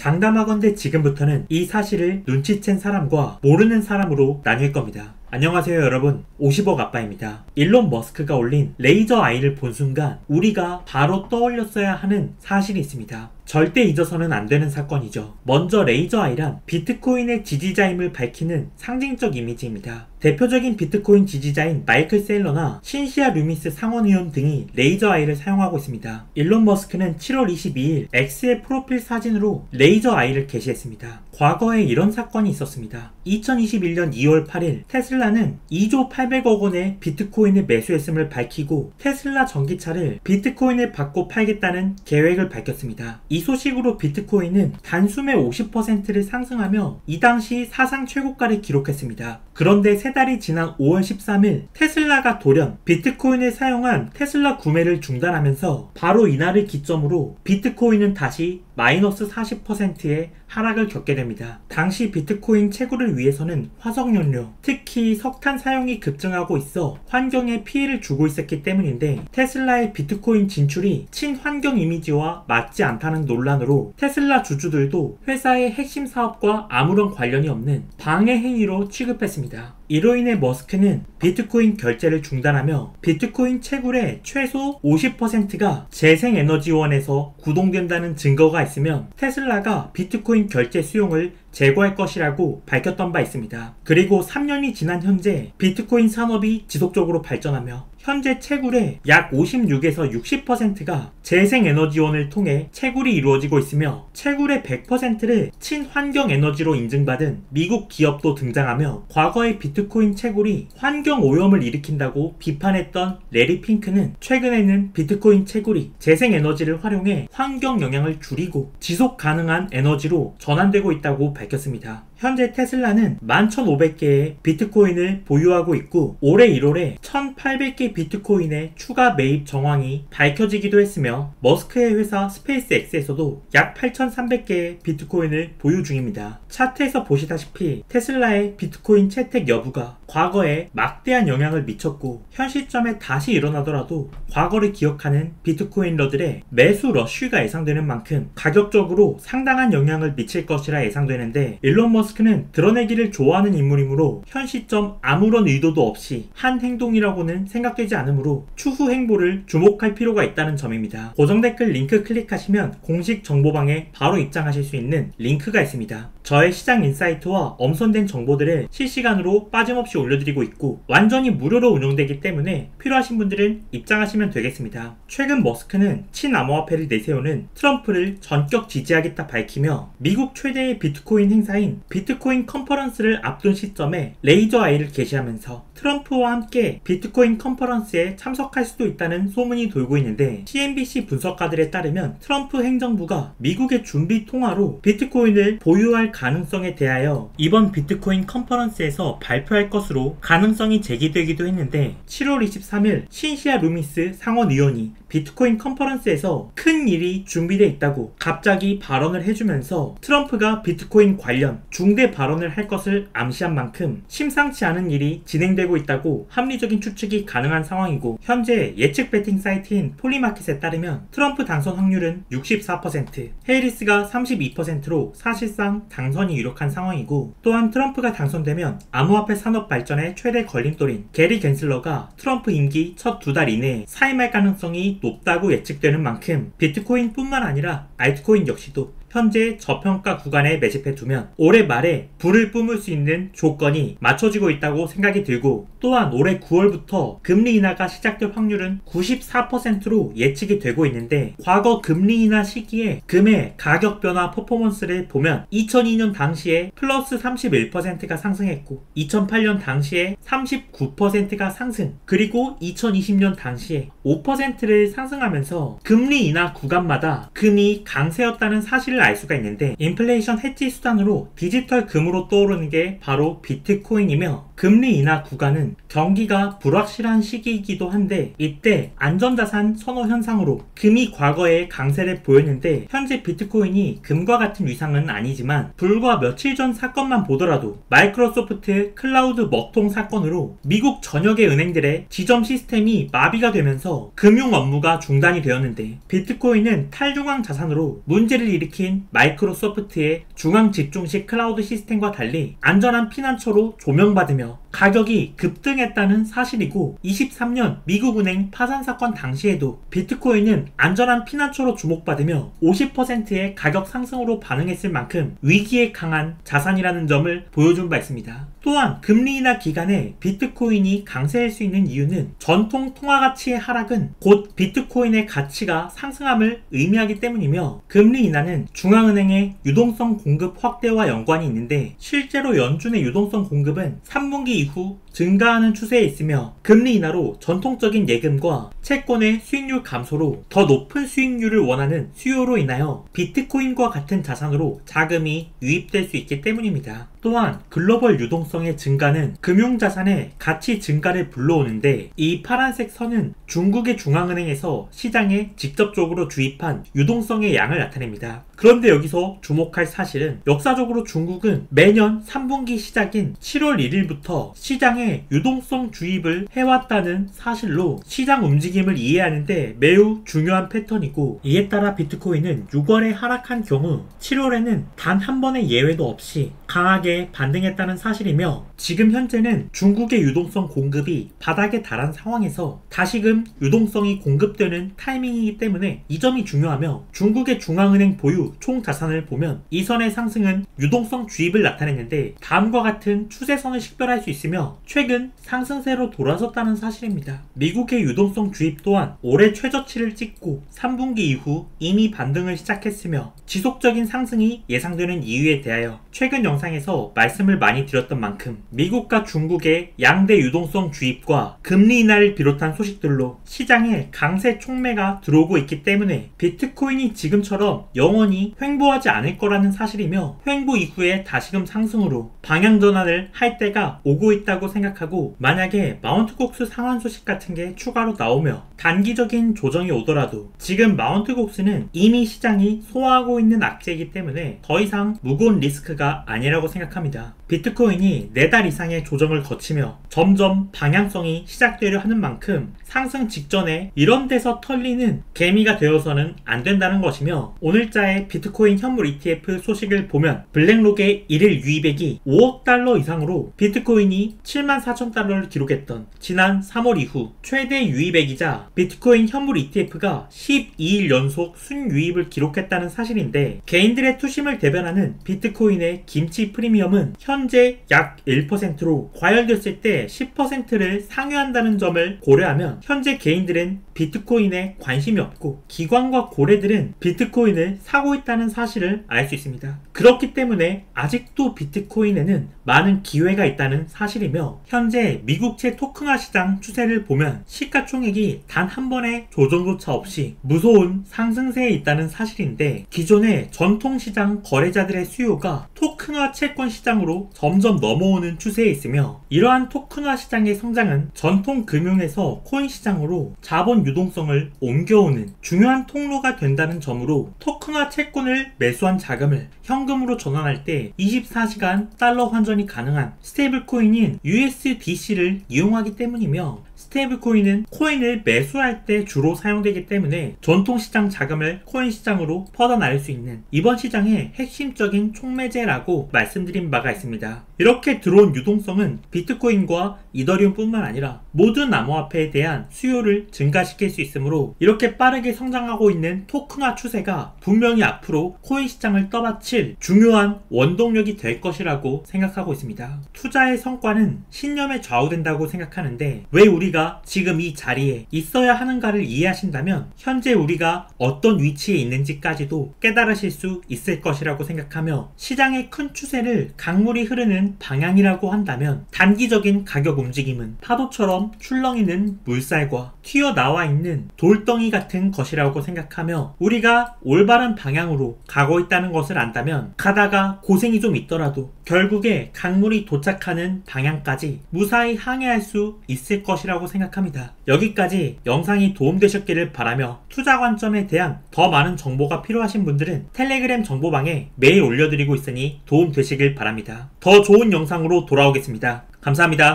장담하건대 지금부터는 이 사실을 눈치챈 사람과 모르는 사람으로 나뉠 겁니다. 안녕하세요 여러분, 50억 아빠입니다. 일론 머스크가 올린 레이저 아이를 본 순간 우리가 바로 떠올렸어야 하는 사실이 있습니다. 절대 잊어서는 안 되는 사건이죠. 먼저 레이저 아이란 비트코인의 지지자임을 밝히는 상징적 이미지입니다. 대표적인 비트코인 지지자인 마이클 세일러나 신시아 루미스 상원의원 등이 레이저 아이를 사용하고 있습니다. 일론 머스크는 7월 22일 X의 프로필 사진으로 레이저 아이를 게시했습니다. 과거에 이런 사건이 있었습니다. 2021년 2월 8일 테슬라는 2조 800억 원의 비트코인을 매수했음을 밝히고 테슬라 전기차를 비트코인을 받고 팔겠다는 계획을 밝혔습니다. 이 소식으로 비트코인은 단숨에 50%를 상승하며 이 당시 사상 최고가를 기록했습니다. 그런데 3달이 지난 5월 13일 테슬라가 돌연 비트코인을 사용한 테슬라 구매를 중단하면서 바로 이날을 기점으로 비트코인은 다시 마이너스 40%의 하락을 겪게 됩니다. 당시 비트코인 채굴을 위해서는 화석연료, 특히 석탄 사용이 급증하고 있어 환경에 피해를 주고 있었기 때문인데 테슬라의 비트코인 진출이 친환경 이미지와 맞지 않다는 논란으로 테슬라 주주들도 회사의 핵심 사업과 아무런 관련이 없는 방해 행위로 취급했습니다. 이로 인해 머스크는 비트코인 결제를 중단하며 비트코인 채굴의 최소 50%가 재생에너지원에서 구동된다는 증거가 있으면 테슬라가 비트코인 결제 수용을 제거할 것이라고 밝혔던 바 있습니다. 그리고 3년이 지난 현재 비트코인 산업이 지속적으로 발전하며 현재 채굴의 약 56에서 60%가 재생에너지원을 통해 채굴이 이루어지고 있으며 채굴의 100%를 친환경 에너지로 인증받은 미국 기업도 등장하며 과거의 비트코인 채굴이 환경 오염을 일으킨다고 비판했던 레리 핑크는 최근에는 비트코인 채굴이 재생에너지를 활용해 환경 영향을 줄이고 지속 가능한 에너지로 전환되고 있다고 밝혔습니다. 현재 테슬라는 11,500개의 비트코인을 보유하고 있고 올해 1월에 1,800개 비트코인의 추가 매입 정황이 밝혀지기도 했으며 머스크의 회사 스페이스X에서도 약 8,300개의 비트코인을 보유 중입니다. 차트에서 보시다시피 테슬라의 비트코인 채택 여부가 과거에 막대한 영향을 미쳤고 현 시점에 다시 일어나더라도 과거를 기억하는 비트코인러들의 매수 러쉬가 예상되는 만큼 가격적으로 상당한 영향을 미칠 것이라 예상되는데 일론 머스크는 드러내기를 좋아하는 인물이므로 현 시점 아무런 의도도 없이 한 행동이라고는 생각되지 않으므로 추후 행보를 주목할 필요가 있다는 점입니다. 고정 댓글 링크 클릭하시면 공식 정보방에 바로 입장하실 수 있는 링크가 있습니다. 저의 시장 인사이트와 엄선된 정보들을 실시간으로 빠짐없이 올려드리고 있고 완전히 무료로 운영되기 때문에 필요하신 분들은 입장하시면 되겠습니다. 최근 머스크는 친암호화폐를 내세우는 트럼프를 전격 지지하겠다 밝히며 미국 최대의 비트코인 행사인 비트코인 컨퍼런스를 앞둔 시점에 레이저 아이를 게시하면서 트럼프와 함께 비트코인 컨퍼런스에 참석할 수도 있다는 소문이 돌고 있는데 CNBC 분석가들에 따르면 트럼프 행정부가 미국의 준비 통화로 비트코인을 보유할 가능성에 대하여 이번 비트코인 컨퍼런스에서 발표할 것으로 가능성이 제기되기도 했는데 7월 23일 신시아 루미스 상원의원이 비트코인 컨퍼런스에서 큰 일이 준비되어 있다고 갑자기 발언을 해주면서 트럼프가 비트코인 관련 중대 발언을 할 것을 암시한 만큼 심상치 않은 일이 진행되고 있다고 합리적인 추측이 가능한 상황이고 현재 예측 베팅 사이트인 폴리마켓에 따르면 트럼프 당선 확률은 64%, 해리스가 32%로 사실상 당선이 유력한 상황이고 또한 트럼프가 당선되면 암호화폐 산업 발전의 최대 걸림돌인 게리 겐슬러가 트럼프 임기 첫 2달 이내에 사임할 가능성이 높다고 예측되는 만큼 비트코인 뿐만 아니라 알트코인 역시도 현재 저평가 구간에 매집해 두면 올해 말에 불을 뿜을 수 있는 조건이 맞춰지고 있다고 생각이 들고 또한 올해 9월부터 금리 인하가 시작될 확률은 94%로 예측이 되고 있는데 과거 금리 인하 시기에 금의 가격 변화 퍼포먼스를 보면 2002년 당시에 플러스 31%가 상승했고 2008년 당시에 39%가 상승 그리고 2020년 당시에 5%를 상승하면서 금리 인하 구간마다 금이 강세였다는 사실을 알 수가 있는데 인플레이션 해지 수단으로 디지털 금으로 떠오르는 게 바로 비트코인이며 금리 인하 구간은 경기가 불확실한 시기이기도 한데 이때 안전자산 선호 현상으로 금이 과거에 강세를 보였는데 현재 비트코인이 금과 같은 위상은 아니지만 불과 며칠 전 사건만 보더라도 마이크로소프트 클라우드 먹통 사건으로 미국 전역의 은행들의 지점 시스템이 마비가 되면서 금융 업무가 중단이 되었는데 비트코인은 탈중앙 자산으로 문제를 일으킨 대표적인 마이크로소프트의 중앙 집중식 클라우드 시스템과 달리 안전한 피난처로 조명받으며 가격이 급등했다는 사실이고, 23년 미국은행 파산 사건 당시에도 비트코인은 안전한 피난처로 주목받으며 50%의 가격 상승으로 반응했을 만큼 위기에 강한 자산이라는 점을 보여준 바 있습니다. 또한 금리 인하 기간에 비트코인이 강세할 수 있는 이유는 전통 통화 가치의 하락은 곧 비트코인의 가치가 상승함을 의미하기 때문이며, 금리 인하는 중앙은행의 유동성 공급 확대와 연관이 있는데, 실제로 연준의 유동성 공급은 3분기 이후 증가하는 추세에 있으며, 금리 인하로 전통적인 예금과 채권의 수익률 감소로 더 높은 수익률을 원하는 수요로 인하여 비트코인과 같은 자산으로 자금이 유입될 수 있기 때문입니다. 또한 글로벌 유동성의 증가는 금융자산의 가치 증가를 불러오는데, 이 파란색 선은 중국의 중앙은행에서 시장에 직접적으로 주입한 유동성의 양을 나타냅니다. 그런데 여기서 주목할 사실은, 역사적으로 중국은 매년 3분기 시작인 7월 1일부터 시장에 유동성 주입을 해왔다는 사실로 시장 움직임을 이해하는데 매우 중요한 패턴이고, 이에 따라 비트코인은 6월에 하락한 경우 7월에는 단 한 번의 예외도 없이 강하게 반등했다는 사실이며, 지금 현재는 중국의 유동성 공급이 바닥에 달한 상황에서 다시금 유동성이 공급되는 타이밍이기 때문에 이 점이 중요하며, 중국의 중앙은행 보유 총 자산을 보면 이 선의 상승은 유동성 주입을 나타냈는데 다음과 같은 추세선을 식별할 수 있으며 최근 상승세로 돌아섰다는 사실입니다. 미국의 유동성 주입 또한 올해 최저치를 찍고 3분기 이후 이미 반등을 시작했으며, 지속적인 상승이 예상되는 이유에 대하여 최근 영상에서 말씀을 많이 드렸던 만큼 미국과 중국의 양대 유동성 주입과 금리 인하를 비롯한 소식들로 시장에 강세 촉매가 들어오고 있기 때문에 비트코인이 지금처럼 영원히 횡보하지 않을 거라는 사실이며, 횡보 이후에 다시금 상승으로 방향 전환을 할 때가 오고 있다고 생각하고, 만약에 마운트 곡스 상환 소식 같은 게 추가로 나오며 단기적인 조정이 오더라도 지금 마운트 곡스는 이미 시장이 소화하고 있는 악재이기 때문에 더 이상 무거운 리스크가 아니라고 생각합니다. 비트코인이 4달 이상의 조정을 거치며 점점 방향성이 시작되려 하는 만큼 상승 직전에 이런 데서 털리는 개미가 되어서는 안 된다는 것이며, 오늘자의 비트코인 현물 ETF 소식을 보면 블랙록의 1일 유입액이 5억 달러 이상으로 비트코인이 74,000달러를 기록했던 지난 3월 이후 최대 유입액이자 비트코인 현물 ETF가 12일 연속 순유입을 기록했다는 사실인데, 개인들의 투심을 대변하는 비트코인의 김치 프리미엄은 현재 약 1%로 과열됐을 때 10%를 상회한다는 점을 고려하면 현재 개인들은 비트코인에 관심이 없고 기관과 고래들은 비트코인을 사고 있다는 사실을 알 수 있습니다. 그렇기 때문에 아직도 비트코인에는 많은 기회가 있다는 사실이며, 현재 미국채 토큰화 시장 추세를 보면 시가총액이 단 한 번의 조정조차 없이 무서운 상승세에 있다는 사실인데, 기존의 전통시장 거래자들의 수요가 토큰화 채권 시장으로 점점 넘어오는 추세에 있으며, 이러한 토큰화 시장의 성장은 전통 금융에서 코인 시장으로 자본 유동성을 옮겨오는 중요한 통로가 된다는 점으로, 토큰화 채권을 매수한 자금을 현금으로 전환할 때 24시간 달러 환전이 가능한 스테이블 코인인 USDC를 이용하기 때문이며, 스테이블 코인은 코인을 매수할 때 주로 사용되기 때문에 전통시장 자금을 코인 시장으로 퍼져나갈 수 있는 이번 시장의 핵심적인 촉매제라고 말씀드린 바가 있습니다. 이렇게 들어온 유동성은 비트코인과 이더리움 뿐만 아니라 모든 암호화폐에 대한 수요를 증가시킬 수 있으므로, 이렇게 빠르게 성장하고 있는 토큰화 추세가 분명히 앞으로 코인 시장을 떠받칠 중요한 원동력이 될 것이라고 생각하고 있습니다. 투자의 성과는 신념에 좌우된다고 생각하는데, 왜 우리가 지금 이 자리에 있어야 하는가를 이해하신다면 현재 우리가 어떤 위치에 있는지까지도 깨달으실 수 있을 것이라고 생각하며, 시장의 큰 추세를 강물이 흐르는 방향이라고 한다면 단기적인 가격 움직임은 파도처럼 출렁이는 물살과 튀어나와 있는 돌덩이 같은 것이라고 생각하며, 우리가 올바른 방향으로 가고 있다는 것을 안다면 가다가 고생이 좀 있더라도 결국에 강물이 도착하는 방향까지 무사히 항해할 수 있을 것이라고 생각합니다. 여기까지 영상이 도움되셨기를 바라며, 투자 관점에 대한 더 많은 정보가 필요하신 분들은 텔레그램 정보방에 매일 올려드리고 있으니 도움 되시길 바랍니다. 더 좋은 영상으로 돌아오겠습니다. 감사합니다.